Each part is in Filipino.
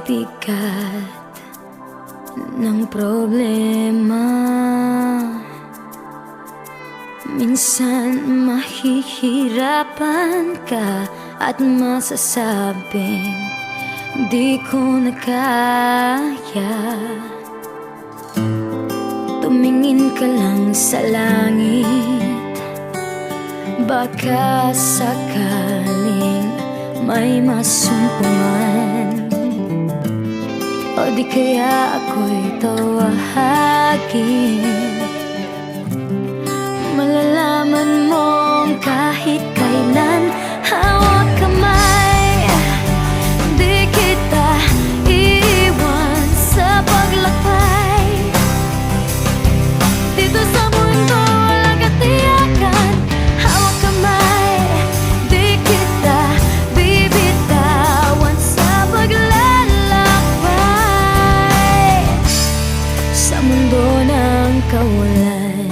bigat ng problema. Minsan mahihirapan ka at masasabing di ko na kaya. Tumingin ka lang sa langit, baka sakaling may masumpungan. O di kaya ako'y tawagin. Malalaman mong kahit kailan hawak kamay, di kita iiwan sa paglakbay. Dito sa mundo walang katiyakan, hawak kamay, di kita bibitawan sa paglalakbay. Sa mundo ng kawalan,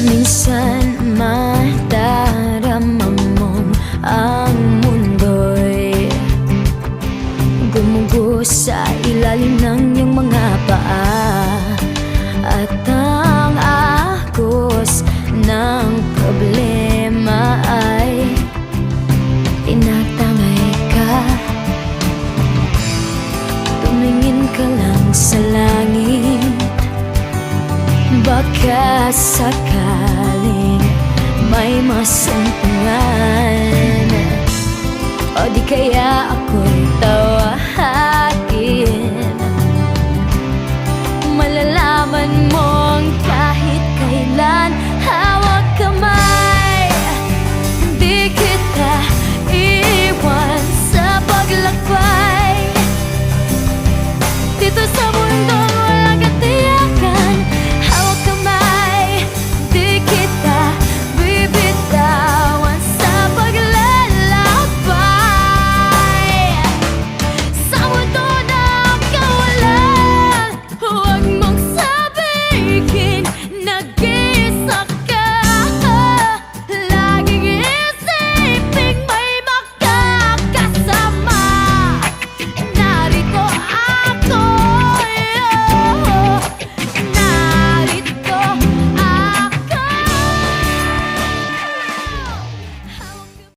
minsan madarama mong ang mundo'y gumugo sa ilalim ng iyong mga paa, at ang agos ng problema ay tinatangay ka. Tumingin ka lang sa langit, baka sakaling may masumpungan. O di kaya ako'y